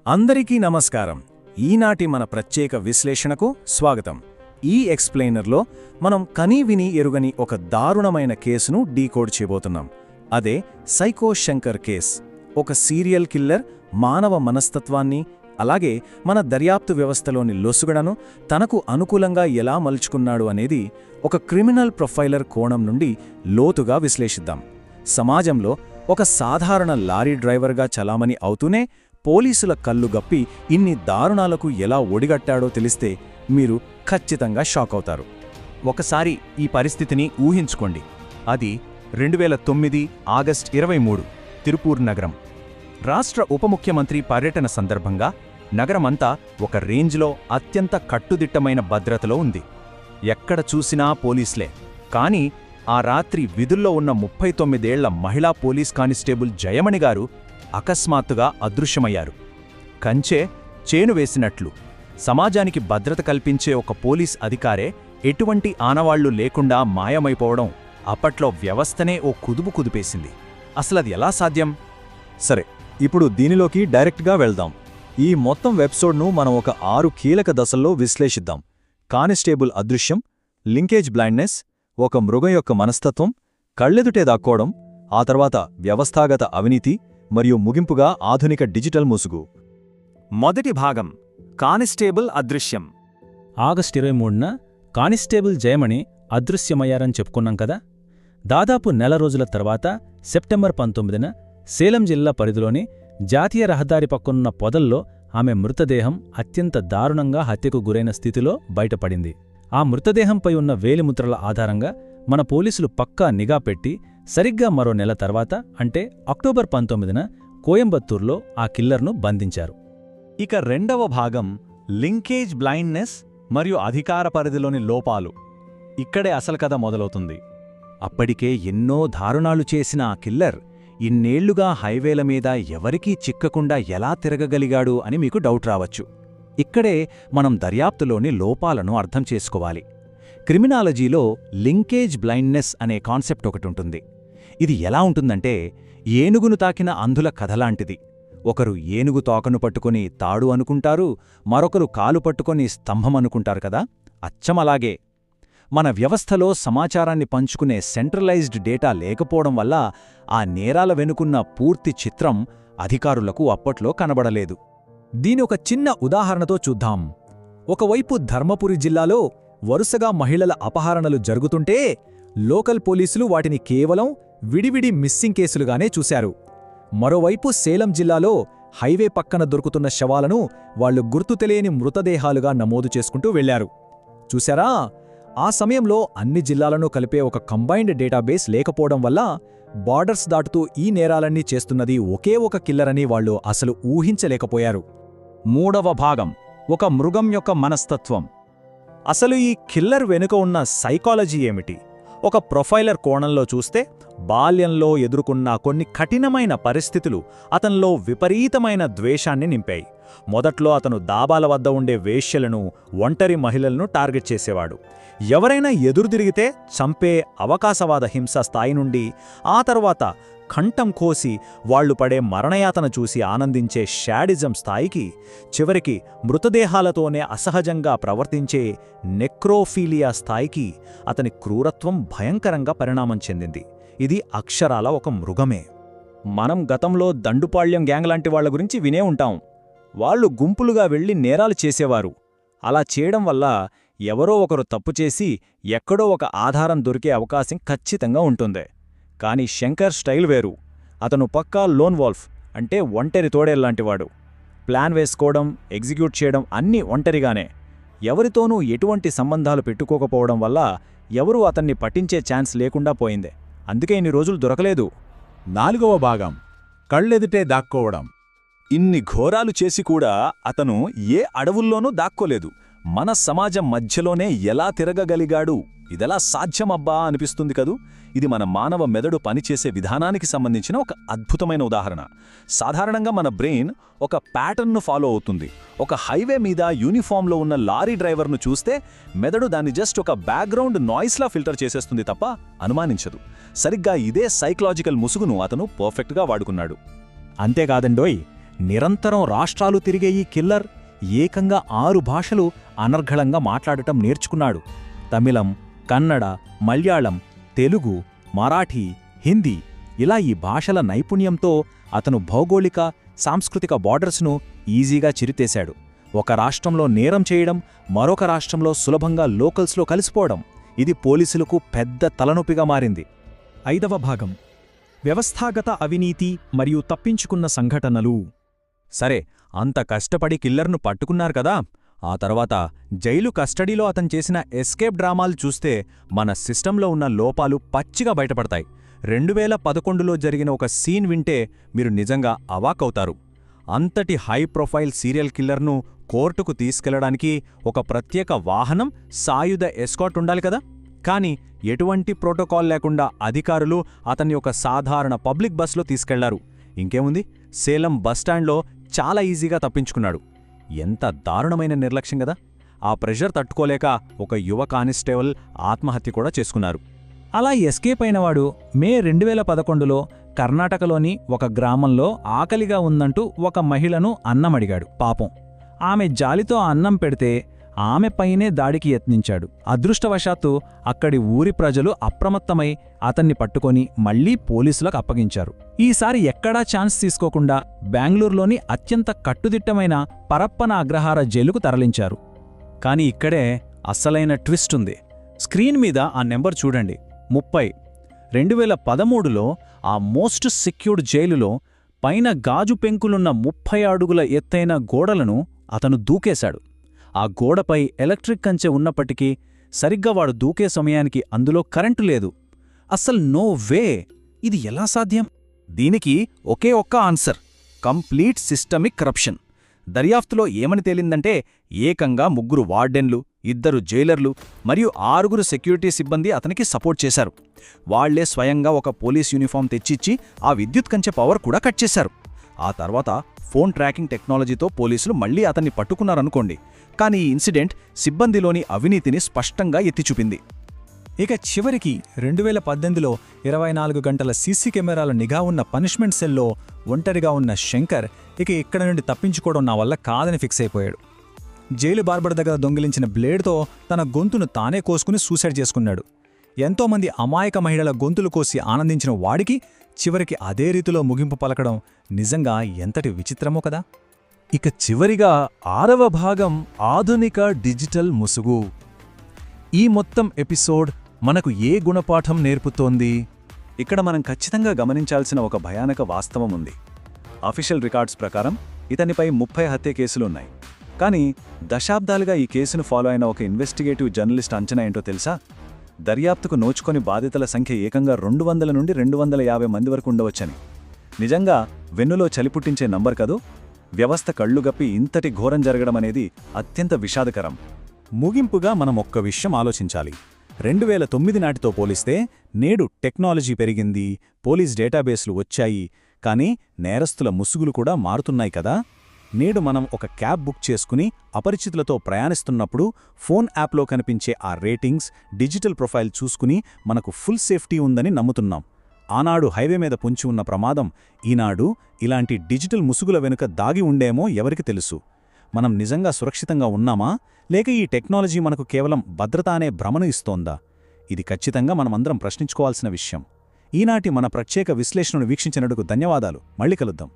అందరికీ నమస్కారం. ఈనాటి మన ప్రత్యేక విశ్లేషణకు స్వాగతం. ఈ ఎక్స్ప్లెయినర్లో మనం కనీ విని ఎరుగని ఒక దారుణమైన కేసును డీకోడ్ చేయబోతున్నాం. అదే సైకో శంకర్ కేస్. ఒక సీరియల్ కిల్లర్ మానవ మనస్తత్వాన్ని, అలాగే మన దర్యాప్తు వ్యవస్థలోని లొసుగడను తనకు అనుకూలంగా ఎలా మలుచుకున్నాడు అనేది ఒక క్రిమినల్ ప్రొఫైలర్ కోణం నుండి లోతుగా విశ్లేషిద్దాం. సమాజంలో ఒక సాధారణ లారీ డ్రైవర్గా చలామణి అవుతూనే పోలీసుల కళ్ళు గప్పి ఇన్ని దారుణాలకు ఎలా ఒడిగట్టాడో తెలిస్తే మీరు ఖచ్చితంగా షాక్ అవుతారు. ఒకసారి ఈ పరిస్థితిని ఊహించుకోండి. అది 2009 ఆగస్టు 23 తిరుపూర్ నగరం. రాష్ట్ర ఉప ముఖ్యమంత్రి పర్యటన సందర్భంగా నగరమంతా ఒక రేంజ్లో అత్యంత కట్టుదిట్టమైన భద్రతలో ఉంది. ఎక్కడ చూసినా పోలీసులే. కానీ ఆ రాత్రి విధుల్లో ఉన్న 39 ఏళ్ల మహిళా పోలీస్ కానిస్టేబుల్ జయమణిగారు అకస్మాత్తుగా అదృశ్యమయ్యారు. కంచే చేను వేసినట్లు సమాజానికి భద్రత కల్పించే ఒక పోలీస్ అధికారే ఎటువంటి ఆనవాళ్లు లేకుండా మాయమైపోవడం అప్పట్లో వ్యవస్థనే ఓ కుదుపు కుదిపేసింది. అసలది ఎలా సాధ్యం? సరే, ఇప్పుడు దీనిలోకి డైరెక్ట్గా వెళ్దాం. ఈ మొత్తం వెబ్సోడ్ను మనం ఒక 6 కీలక దశల్లో విశ్లేషిద్దాం. కానిస్టేబుల్ అదృశ్యం, లింకేజ్ బ్లైండ్నెస్, ఒక మృగం యొక్క మనస్తత్వం, కళ్ళెదుటే దాక్కోవడం, ఆ తర్వాత వ్యవస్థాగత అవినీతి మరియు ముగింపుగా ఆధునిక డిజిటల్ ముసుగు. మొదటి భాగం, కానిస్టేబుల్ అదృశ్యం. ఆగస్టు 23న కానిస్టేబుల్ జయమణి అదృశ్యమయ్యారని చెప్పుకున్నాం కదా. దాదాపు నెల రోజుల తర్వాత సెప్టెంబర్ 19న సేలం జిల్లా పరిధిలోని జాతీయ రహదారి పక్కనున్న పొదల్లో ఆమె మృతదేహం అత్యంత దారుణంగా హత్యకు గురైన స్థితిలో బయటపడింది. ఆ మృతదేహంపై ఉన్న వేలిముద్రల ఆధారంగా మన పోలీసులు పక్కా నిఘా పెట్టి సరిగ్గా మరో నెల తర్వాత అంటే అక్టోబర్ 19న కోయంబత్తూర్లో ఆ కిల్లర్ను బంధించారు. ఇక రెండవ భాగం, లింకేజ్ బ్లైండ్నెస్ మరియు అధికార పరిధిలోని లోపాలు. ఇక్కడే అసలు కథ మొదలవుతుంది. అప్పటికే ఎన్నో దారుణాలు చేసిన ఆ కిల్లర్ ఇన్నేళ్లుగా హైవేల మీద ఎవరికీ చిక్కకుండా ఎలా తిరగగలిగాడు అని మీకు డౌట్ రావచ్చు. ఇక్కడే మనం దర్యాప్తులోని లోపాలను అర్థం చేసుకోవాలి. క్రిమినాలజీలో లింకేజ్ బ్లైండ్నెస్ అనే కాన్సెప్ట్ ఒకటుంటుంది. ఇది ఎలా ఉంటుందంటే, ఏనుగును తాకిన అంధుల కథలాంటిది. ఒకరు ఏనుగు తోకను పట్టుకొని తాడు అనుకుంటారు, మరొకరు కాలు పట్టుకొని స్తంభం అనుకుంటారు కదా. అచ్చమలాగే మన వ్యవస్థలో సమాచారాన్ని పంచుకునే సెంట్రలైజ్డ్ డేటా లేకపోవడం వల్ల ఆ నేరాల వెనుకున్న పూర్తి చిత్రం అధికారులకు అప్పట్లో కనబడలేదు. దీని ఒక చిన్న ఉదాహరణతో చూద్దాం. ఒకవైపు ధర్మపురి జిల్లాలో వరుసగా మహిళల అపహరణలు జరుగుతుంటే లోకల్ పోలీసులు వాటిని కేవలం విడివిడి మిస్సింగ్ కేసులుగానే చూశారు. మరోవైపు సేలం జిల్లాలో హైవే పక్కన దొరుకుతున్న శవాలను వాళ్లు గుర్తు తెలియని మృతదేహాలుగా నమోదు చేసుకుంటూ వెళ్లారు. చూశారా, ఆ సమయంలో అన్ని జిల్లాలను కలిపే ఒక కంబైన్డ్ డేటాబేస్ లేకపోవడం వల్ల బార్డర్స్ దాటుతూ ఈ నేరాలన్నీ చేస్తున్నది ఒకే ఒక కిల్లరని వాళ్లు అసలు ఊహించలేకపోయారు. మూడవ భాగం, ఒక మృగం యొక్క మనస్తత్వం. అసలు ఈ కిల్లర్ వెనుక ఉన్న సైకాలజీ ఏమిటి? ఒక ప్రొఫైలర్ కోణంలో చూస్తే బాల్యంలో ఎదుర్కొన్న కొన్ని కఠినమైన పరిస్థితులు అతనిలో విపరీతమైన ద్వేషాన్ని నింపాయి. మొదట్లో అతను దాబాల వద్ద ఉండే వేశ్యలను, ఒంటరి మహిళలను టార్గెట్ చేసేవాడు. ఎవరైనా ఎదురుదిరిగితే చంపే అవకాశవాద హింస స్థాయి నుండి ఆ తర్వాత కంఠం కోసి వాళ్లు పడే మరణయాతన చూసి ఆనందించే షాడిజం స్థాయికి, చివరికి మృతదేహాలతోనే అసహజంగా ప్రవర్తించే నెక్రోఫీలియా స్థాయికి అతని క్రూరత్వం భయంకరంగా పరిణామం చెందింది. ఇది అక్షరాల ఒక మృగమే. మనం గతంలో దండుపాళ్యం గ్యాంగ్ లాంటి వాళ్ల గురించి వినే ఉంటాం. వాళ్లు గుంపులుగా వెళ్లి నేరాలు చేసేవారు. అలా చేయడం వల్ల ఎవరో ఒకరు తప్పు చేసి ఎక్కడో ఒక ఆధారం దొరికే అవకాశం ఖచ్చితంగా ఉంటుంది. కానీ శంకర్ స్టైల్ వేరు. అతను పక్కా లోన్ వాల్ఫ్, అంటే ఒంటరి తోడేల్లాంటివాడు. ప్లాన్ వేసుకోవడం, ఎగ్జిక్యూట్ చేయడం అన్నీ ఒంటరిగానే. ఎవరితోనూ ఎటువంటి సంబంధాలు పెట్టుకోకపోవడం వల్ల ఎవరూ అతన్ని పట్టించే ఛాన్స్ లేకుండా పోయిందే. అందుకే ఇన్ని రోజులు దొరకలేదు. నాలుగవ భాగం, కళ్ళెదుటే దాక్కోవడం. ఇన్ని ఘోరాలు చేసి కూడా అతను ఏ అడవుల్లోనూ దాక్కోలేదు. మన సమాజం మధ్యలోనే ఎలా తిరగగలిగాడు? ఇదెలా సాధ్యమబ్బా అనిపిస్తుంది కదూ. ఇది మన మానవ మెదడు పనిచేసే విధానానికి సంబంధించిన ఒక అద్భుతమైన ఉదాహరణ. సాధారణంగా మన బ్రెయిన్ ఒక ప్యాటర్న్ను ఫాలో అవుతుంది. ఒక హైవే మీద యూనిఫామ్లో ఉన్న లారీ డ్రైవర్ను చూస్తే మెదడు దాన్ని జస్ట్ ఒక బ్యాక్గ్రౌండ్ నాయిస్లా ఫిల్టర్ చేసేస్తుంది తప్ప అనుమానించదు. సరిగ్గా ఇదే సైకలాజికల్ ముసుగును అతను పర్ఫెక్ట్గా వాడుకున్నాడు. అంతేకాదండోయ్, నిరంతరం రాష్ట్రాలు తిరిగే ఈ కిల్లర్ ఏకంగా 6 భాషలు అనర్ఘళంగా మాట్లాడటం నేర్చుకున్నాడు. తమిళం, కన్నడ, మలయాళం, తెలుగు, మరాఠీ, హిందీ ఇలా ఈ భాషల నైపుణ్యంతో అతను భౌగోళిక, సాంస్కృతిక బార్డర్స్ను ఈజీగా చిరితేశాడు. ఒక రాష్ట్రంలో నేరం చేయడం, మరొక రాష్ట్రంలో సులభంగా లోకల్స్లో కలిసిపోవడం ఇది పోలీసులకు పెద్ద తలనొప్పిగా మారింది. 5వ భాగం వ్యవస్థాగత అవినీతి మరియు తప్పించుకున్న సంఘటనలు. సరే, అంత కష్టపడి కిల్లర్ను పట్టుకున్నారు కదా, ఆ తర్వాత జైలు కస్టడీలో అతను చేసిన ఎస్కేప్ డ్రామాలు చూస్తే మన సిస్టంలో ఉన్న లోపాలు పచ్చిగా బయటపడతాయి. 2011లో జరిగిన ఒక సీన్ వింటే మీరు నిజంగా అవాకవుతారు. అంతటి హై ప్రొఫైల్ సీరియల్ కిల్లర్ను కోర్టుకు తీసుకెళ్లడానికి ఒక ప్రత్యేక వాహనం, సాయుధ ఎస్కాట్ ఉండాలి కదా. కానీ ఎటువంటి ప్రోటోకాల్ లేకుండా అధికారులు అతన్ని ఒక సాధారణ పబ్లిక్ బస్లో తీసుకెళ్లారు. ఇంకేముంది, సేలం బస్టాండ్లో చాలా ఈజీగా తప్పించుకున్నాడు. ఎంత దారుణమైన నిర్లక్ష్యం గదా. ఆ ప్రెషర్ తట్టుకోలేక ఒక యువ కానిస్టేబుల్ ఆత్మహత్య కూడా చేసుకున్నారు. అలా ఎస్కేప్ అయినవాడు మే 2011లో కర్ణాటకలోని ఒక గ్రామంలో ఆకలిగా ఉందంటూ ఒక మహిళను అన్నమడిగాడు. పాపం, ఆమె జాలితో అన్నం పెడితే ఆమె పైనే దాడికి యత్నించాడు. అదృష్టవశాత్తు అక్కడి ఊరి ప్రజలు అప్రమత్తమై అతన్ని పట్టుకొని మళ్లీ పోలీసులకు అప్పగించారు. ఈసారి ఎక్కడా ఛాన్స్ తీసుకోకుండా బెంగళూరులోని అత్యంత కట్టుదిట్టమైన పరప్పన అగ్రహార జైలుకు తరలించారు. కాని ఇక్కడే అస్సలైన ట్విస్ట్ ఉంది. స్క్రీన్ మీద ఆ నెంబర్ చూడండి, 30. 2013లో ఆ మోస్ట్ సెక్యూర్డ్ జైలులో పైన గాజు పెంకులున్న 30 అడుగుల ఎత్తైన గోడలను అతను దూకేశాడు. ఆ గోడపై ఎలక్ట్రిక్ కంచె ఉన్నప్పటికీ సరిగ్గా వాడు దూకే సమయానికి అందులో కరెంటు లేదు. అస్సలు నో వే, ఇది ఎలా సాధ్యం? దీనికి ఒకే ఒక్క ఆన్సర్: కంప్లీట్ సిస్టమిక్ కరప్షన్. దర్యాప్తులో ఏమని తేలిందంటే ఏకంగా 3 వార్డెన్లు, 2 జైలర్లు మరియు 6 సెక్యూరిటీ సిబ్బంది అతనికి సపోర్ట్ చేశారు. వాళ్లే స్వయంగా ఒక పోలీస్ యూనిఫామ్ తెచ్చిచ్చి ఆ విద్యుత్ కంచె పవర్ కూడా కట్ చేశారు. ఆ తర్వాత ఫోన్ ట్రాకింగ్ టెక్నాలజీతో పోలీసులు మళ్లీ అతన్ని పట్టుకున్నారనుకోండి. కానీ ఈ ఇన్సిడెంట్ సిబ్బందిలోని అవినీతిని స్పష్టంగా ఎత్తిచూపింది. ఇక చివరికి 2018లో 24 గంటల సీసీ కెమెరాల నిఘా ఉన్న పనిష్మెంట్ సెల్లో ఒంటరిగా ఉన్న శంకర్ ఇక ఇక్కడ నుండి తప్పించుకోవడం నా వల్ల కాదని ఫిక్స్ అయిపోయాడు. జైలు బార్బర్ దగ్గర దొంగిలించిన బ్లేడ్తో తన గొంతును తానే కోసుకుని సూసైడ్ చేసుకున్నాడు. ఎంతోమంది అమాయక మహిళల గొంతులు కోసి ఆనందించిన వాడికి చివరికి అదే రీతిలో ముగింపు పలకడం నిజంగా ఎంతటి విచిత్రమో కదా. ఇక చివరిగా 6వ భాగం ఆధునిక డిజిటల్ ముసుగు. ఈ మొత్తం ఎపిసోడ్ మనకు ఏ గుణపాఠం నేర్పుతోంది? ఇక్కడ మనం ఖచ్చితంగా గమనించాల్సిన ఒక భయానక వాస్తవం ఉంది. అఫీషియల్ రికార్డ్స్ ప్రకారం ఇతనిపై 30 హత్య కేసులున్నాయి. కానీ దశాబ్దాలుగా ఈ కేసును ఫాలో అయిన ఒక ఇన్వెస్టిగేటివ్ జర్నలిస్ట్ అంచనా ఏంటో తెలుసా? దర్యాప్తుకు నోచుకొని బాధితుల సంఖ్య ఏకంగా 200 నుండి 250 మంది వరకు ఉండవచ్చని. నిజంగా వెన్నులో చలిపుట్టించే నంబర్ కదూ. వ్యవస్థ కళ్లుగప్పి ఇంతటి ఘోరం జరగడమనేది అత్యంత విషాదకరం. ముగింపుగా మనం ఒక్క విషయం ఆలోచించాలి. 2009 నాటితో పోలిస్తే నేడు టెక్నాలజీ పెరిగింది, పోలీస్ డేటాబేస్లు వచ్చాయి, కానీ నేరస్తుల ముసుగులు కూడా మారుతున్నాయి కదా. నేడు మనం ఒక క్యాబ్ బుక్ చేసుకుని అపరిచితులతో ప్రయాణిస్తున్నప్పుడు ఫోన్ యాప్లో కనిపించే ఆ రేటింగ్స్, డిజిటల్ ప్రొఫైల్ చూసుకుని మనకు ఫుల్ సేఫ్టీ ఉందని నమ్ముతున్నాం. ఆనాడు హైవే మీద పొంచి ఉన్న ప్రమాదం ఈనాడు ఇలాంటి డిజిటల్ ముసుగుల వెనుక దాగి ఉండేమో ఎవరికి తెలుసు. మనం నిజంగా సురక్షితంగా ఉన్నామా, లేక ఈ టెక్నాలజీ మనకు కేవలం భద్రత అనే భ్రమను ఇస్తోందా? ఇది ఖచ్చితంగా మనమందరం ప్రశ్నించుకోవాల్సిన విషయం. ఈనాటి మన ప్రత్యేక విశ్లేషణను వీక్షించినందుకు ధన్యవాదాలు. మళ్ళీ కలుద్దాం.